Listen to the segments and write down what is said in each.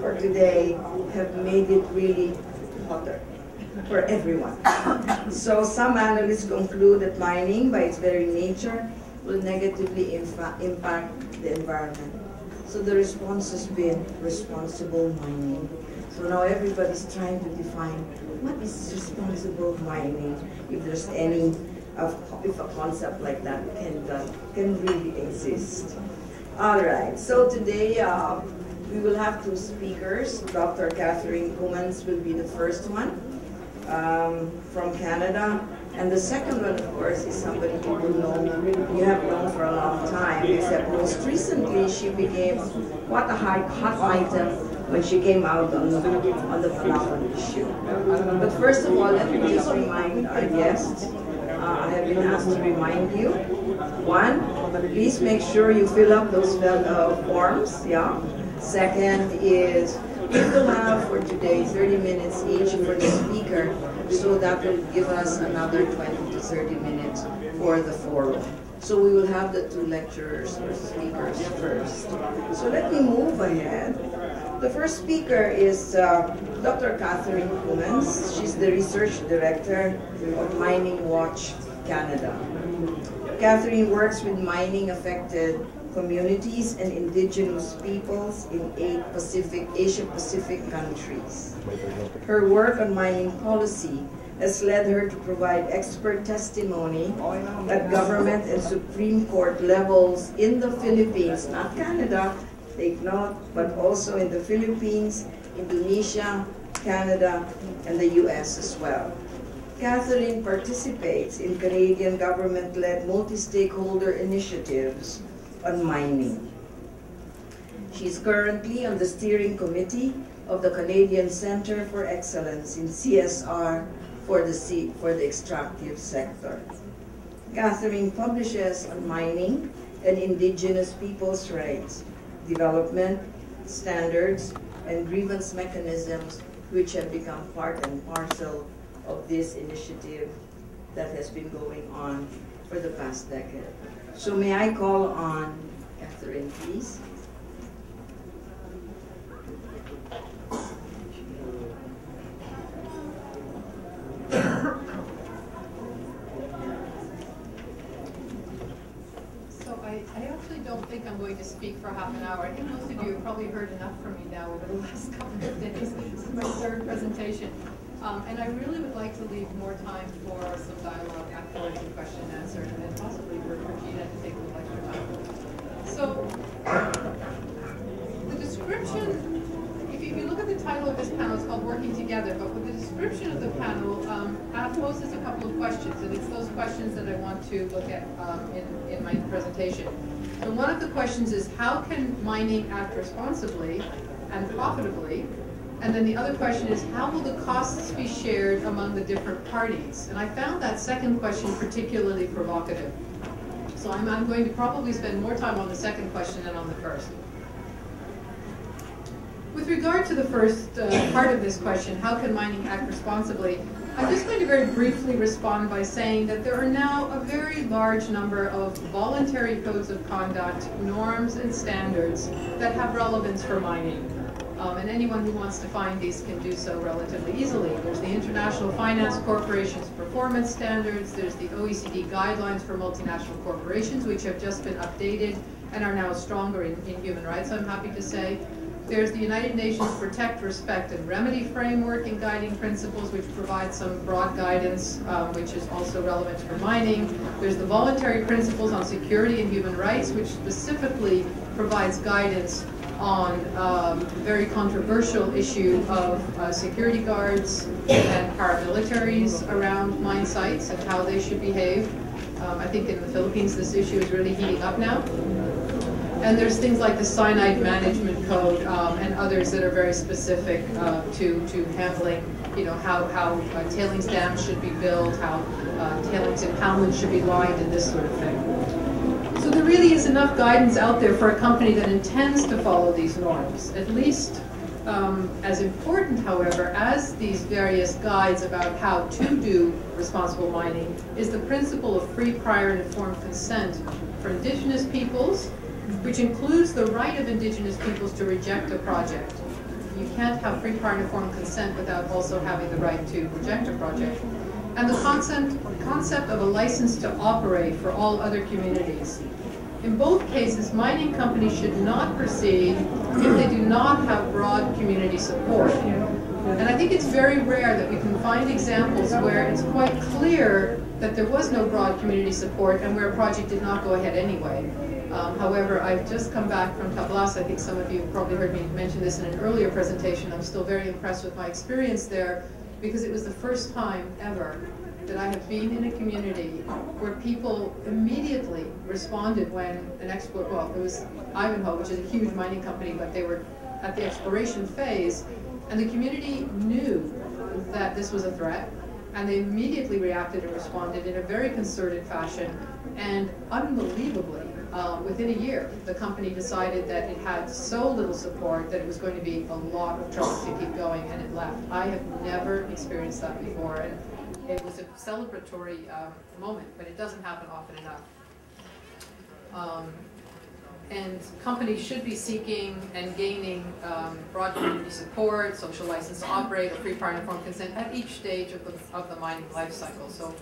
for today have made it really hotter for everyone. So some analysts conclude that mining, by its very nature, will negatively impact the environment. So the response has been responsible mining. So now everybody's trying to define what is responsible mining, if there's any, if a concept like that can really exist. All right, so today we will have two speakers. Dr. Catherine Cummins will be the first one from Canada. And the second one, of course, is somebody you have known for a long time, except most recently she became quite a hot item when she came out on the Palawan issue. But first of all, let me just remind our guests. I have been asked to remind you. One, please make sure you fill up those forms. Yeah. Second is we will have for today 30 minutes each for the speaker, so that will give us another 20 to 30 minutes for the forum. So we will have the two lecturers or speakers first. So let me move ahead. The first speaker is Dr. Catherine Cummins. She's the Research Director of Mining Watch Canada. Catherine works with mining-affected communities and indigenous peoples in 8 Asia-Pacific countries. Her work on mining policy has led her to provide expert testimony at government and Supreme Court levels in the Philippines, not Canada, take note, but also in the Philippines, Indonesia, Canada, and the US as well. Catherine participates in Canadian government-led multi-stakeholder initiatives on mining. She's currently on the steering committee of the Canadian Centre for Excellence in CSR for the extractive sector. Catherine publishes on mining and indigenous people's rights, development, standards, and grievance mechanisms, which have become part and parcel of this initiative that has been going on for the past decade. So may I call on Catherine, please? So I actually don't think I'm going to speak for half an hour. I think most of you have probably heard enough from me now over the last couple of days. This is my third presentation. And I really would like to leave more time for some dialogue afterwards and question and answer, and then possibly for Gina to take a little extra time. So the description, if you look at the title of this panel, it's called Working Together, but with the description of the panel, poses a couple of questions, and it's those questions that I want to look at in my presentation. So one of the questions is, how can mining act responsibly and profitably? And then the other question is, how will the costs be shared among the different parties? And I found that second question particularly provocative. So I'm going to probably spend more time on the second question than on the first. With regard to the first part of this question, how can mining act responsibly? I'm just going to very briefly respond by saying that there are now a very large number of voluntary codes of conduct, norms, and standards that have relevance for mining. And anyone who wants to find these can do so relatively easily. There's the International Finance Corporation's performance standards, there's the OECD guidelines for multinational corporations, which have just been updated and are now stronger in human rights, I'm happy to say. There's the United Nations Protect, Respect, and Remedy Framework and Guiding Principles, which provide some broad guidance, which is also relevant for mining. There's the Voluntary Principles on Security and Human Rights, which specifically provides guidance on the very controversial issue of security guards and paramilitaries around mine sites and how they should behave. I think in the Philippines this issue is really heating up now. And there's things like the Cyanide Management Code and others that are very specific to handling, how tailings dams should be built, how tailings impoundments should be lined, and this sort of thing. So there really is enough guidance out there for a company that intends to follow these norms. At least as important, however, as these various guides about how to do responsible mining is the principle of free, prior, and informed consent for indigenous peoples, which includes the right of indigenous peoples to reject a project. you can't have free prior informed consent without also having the right to reject a project. And the concept of a license to operate for all other communities. In both cases, mining companies should not proceed if they do not have broad community support. And I think it's very rare that we can find examples where it's quite clear that there was no broad community support and where a project did not go ahead anyway. However, I've just come back from Tablas. I think some of you have probably heard me mention this in an earlier presentation. I'm still very impressed with my experience there because it was the first time ever that I have been in a community where people immediately responded when an export, well, it was Ivanhoe, which is a huge mining company, but they were at the exploration phase, and the community knew that this was a threat, and they immediately reacted and responded in a very concerted fashion, and unbelievably, within a year, the company decided that it had so little support that it was going to be a lot of trouble to keep going, and it left. I have never experienced that before, and it was a celebratory moment, but it doesn't happen often enough. And companies should be seeking and gaining broad community support, social license to operate, or free prior informed consent at each stage of the mining life cycle. So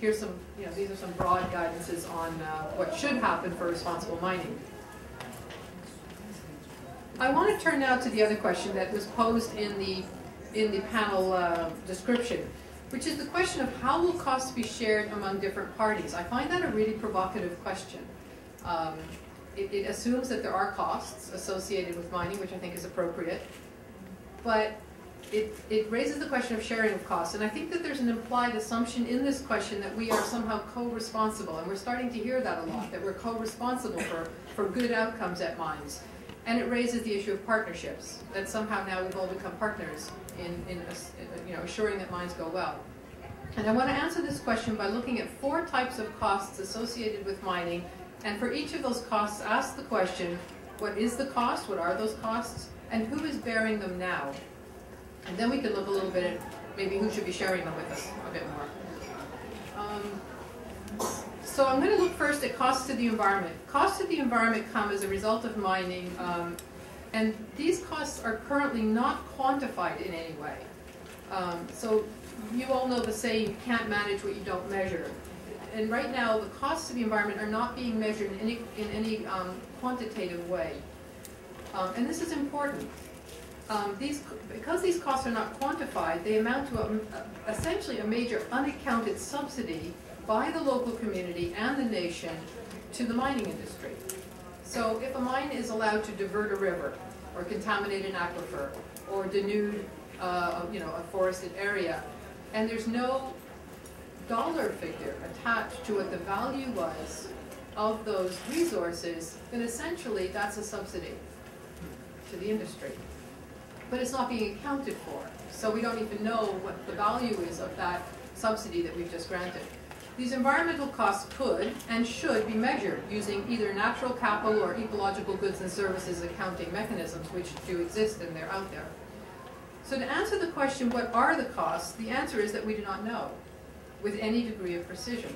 here's some, these are some broad guidances on what should happen for responsible mining. I want to turn now to the other question that was posed in the panel description, which is the question of how will costs be shared among different parties. I find that a really provocative question. It assumes that there are costs associated with mining, which I think is appropriate, but it raises the question of sharing of costs, and I think that there's an implied assumption in this question that we are somehow co-responsible, and we're starting to hear that a lot, that we're co-responsible for good outcomes at mines. And it raises the issue of partnerships, that somehow now we've all become partners in assuring that mines go well. And I want to answer this question by looking at 4 types of costs associated with mining, and for each of those costs ask the question, what is the cost, what are those costs, and who is bearing them now? And then we can look a little bit at maybe who should be sharing them with us a bit more. So I'm going to look first at costs to the environment. Costs to the environment come as a result of mining, and these costs are currently not quantified in any way. So you all know the saying, you can't manage what you don't measure. And right now, the costs to the environment are not being measured in any quantitative way. And this is important. Because these costs are not quantified, they amount to essentially a major unaccounted subsidy by the local community and the nation to the mining industry. So if a mine is allowed to divert a river, or contaminate an aquifer, or denude a forested area, and there's no dollar figure attached to what the value was of those resources, then essentially that's a subsidy to the industry. But it's not being accounted for, so we don't even know what the value is of that subsidy that we've just granted. These environmental costs could and should be measured using either natural capital or ecological goods and services accounting mechanisms, which do exist and they're out there. So to answer the question, what are the costs, the answer is that we do not know with any degree of precision.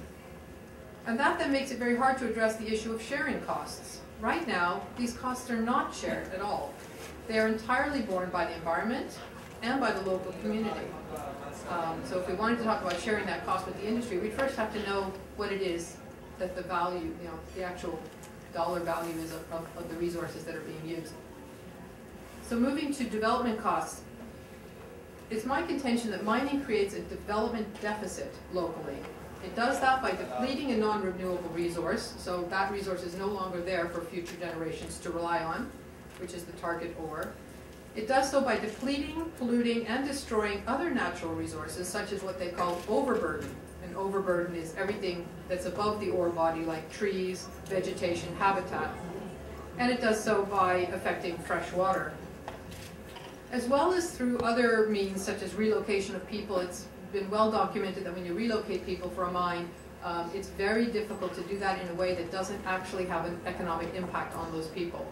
And that then makes it very hard to address the issue of sharing costs. Right now, these costs are not shared at all. They are entirely borne by the environment and by the local community. So if we wanted to talk about sharing that cost with the industry, we'd first have to know what it is that the value, the actual dollar value is of the resources that are being used. So moving to development costs, it's my contention that mining creates a development deficit locally. It does that by depleting a non-renewable resource, so that resource is no longer there for future generations to rely on, which is the target ore. It does so by depleting, polluting, and destroying other natural resources, such as what they call overburden. And overburden is everything that's above the ore body, like trees, vegetation, habitat. And it does so by affecting fresh water, as well as through other means, such as relocation of people. It's been well documented that when you relocate people for a mine, it's very difficult to do that in a way that doesn't actually have an economic impact on those people.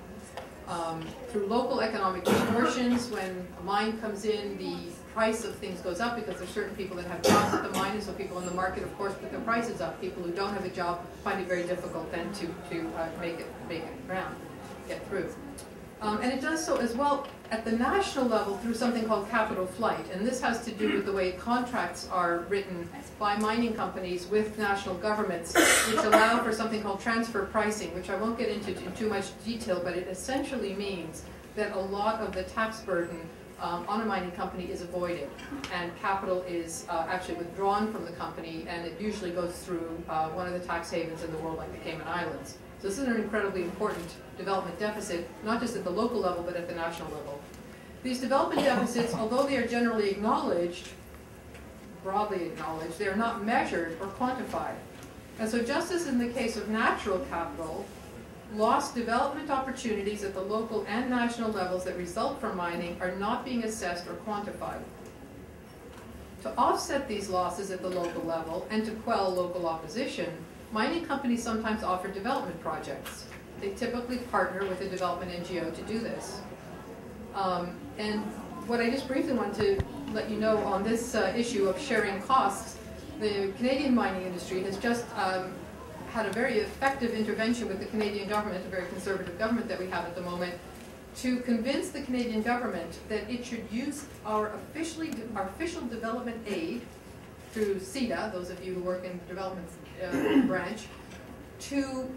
Through local economic distortions, when a mine comes in, the price of things goes up because there's certain people that have jobs at the mine, and so people in the market, of course, put their prices up. People who don't have a job find it very difficult then to make it get through. And it does so as well at the national level through something called capital flight, and this has to do with the way contracts are written by mining companies with national governments, which allow for something called transfer pricing, which I won't get into in too much detail, but it essentially means that a lot of the tax burden on a mining company is avoided, and capital is actually withdrawn from the company, and it usually goes through one of the tax havens in the world, like the Cayman Islands. So this is an incredibly important development deficit, not just at the local level, but at the national level. These development deficits, although they are generally acknowledged, broadly acknowledged, they are not measured or quantified. And so just as in the case of natural capital, lost development opportunities at the local and national levels that result from mining are not being assessed or quantified. To offset these losses at the local level and to quell local opposition, mining companies sometimes offer development projects. They typically partner with a development NGO to do this. And what I just briefly want to let you know on this issue of sharing costs, the Canadian mining industry has just had a very effective intervention with the Canadian government, a very conservative government that we have at the moment, to convince the Canadian government that it should use our official development aid through CEDA, those of you who work in the development branch, to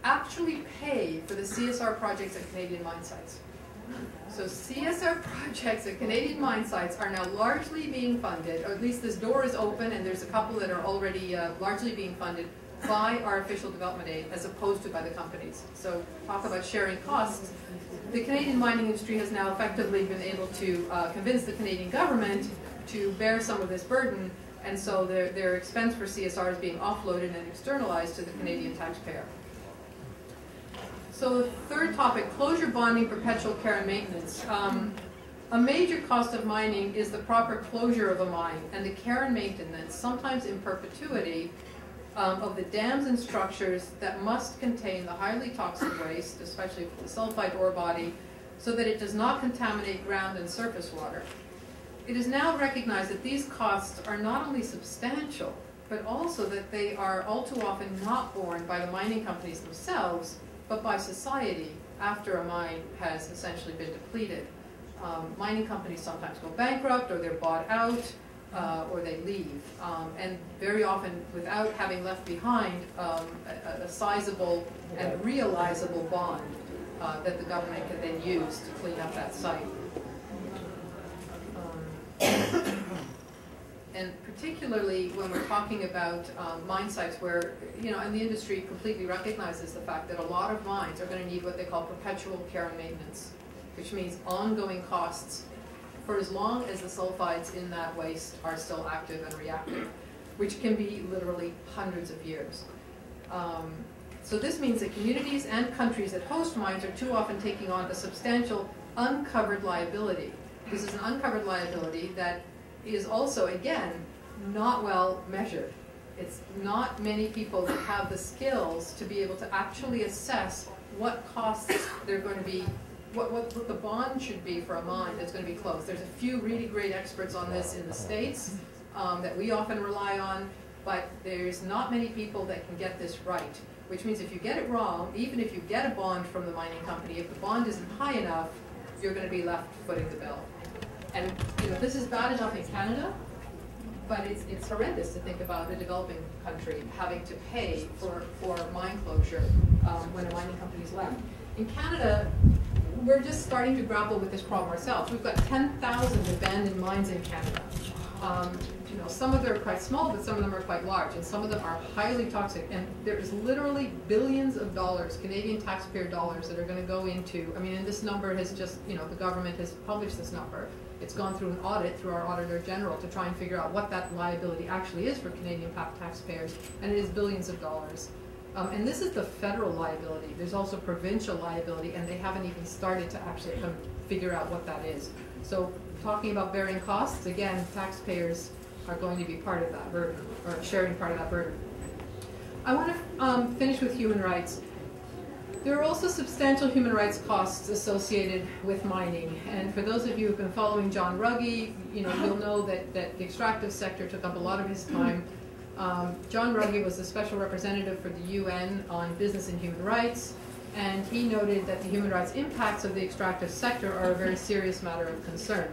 actually pay for the CSR projects at Canadian mine sites. So CSR projects at Canadian mine sites are now largely being funded, or at least this door is open and there's a couple that are already largely being funded by our official development aid as opposed to by the companies. So talk about sharing costs. The Canadian mining industry has now effectively been able to convince the Canadian government to bear some of this burden, and so their expense for CSR is being offloaded and externalized to the Canadian taxpayer. So the third topic, closure bonding, perpetual care and maintenance. A major cost of mining is the proper closure of a mine and the care and maintenance, sometimes in perpetuity, of the dams and structures that must contain the highly toxic waste, especially the sulfide ore body, so that it does not contaminate ground and surface water. It is now recognized that these costs are not only substantial, but also that they are all too often not borne by the mining companies themselves, but by society after a mine has essentially been depleted. Mining companies sometimes go bankrupt, or they're bought out, or they leave, and very often without having left behind a sizable and realizable bond that the government can then use to clean up that site. And particularly when we're talking about mine sites where, and the industry completely recognizes the fact that a lot of mines are going to need what they call perpetual care and maintenance, which means ongoing costs for as long as the sulfides in that waste are still active and reactive, which can be literally hundreds of years. So this means that communities and countries that host mines are too often taking on a substantial uncovered liability. This is an uncovered liability that is also, again, not well measured. It's not many people that have the skills to be able to actually assess what costs they're going to be, what the bond should be for a mine that's going to be closed. There's a few really great experts on this in the States that we often rely on, but there's not many people that can get this right, which means if you get it wrong, even if you get a bond from the mining company, if the bond isn't high enough, you're going to be left footing the bill. And this is bad enough in Canada, but it's horrendous to think about a developing country having to pay for mine closure when a mining company's left. In Canada, we're just starting to grapple with this problem ourselves. We've got 10,000 abandoned mines in Canada. Some of them are quite small, but some of them are quite large, and some of them are highly toxic. And there is literally billions of dollars, Canadian taxpayer dollars, that are going to go into. And this number has just, the government has published this number. It's gone through an audit through our Auditor General to try and figure out what that liability actually is for Canadian taxpayers, and it is billions of dollars. And this is the federal liability. There's also provincial liability, and they haven't even started to actually figure out what that is. So talking about bearing costs, again, taxpayers are going to be part of that burden, or sharing part of that burden. I want to finish with human rights. There are also substantial human rights costs associated with mining, and for those of you who've been following John Ruggie, you'll know that the extractive sector took up a lot of his time. John Ruggie was the special representative for the UN on business and human rights. and he noted that the human rights impacts of the extractive sector are a very serious matter of concern.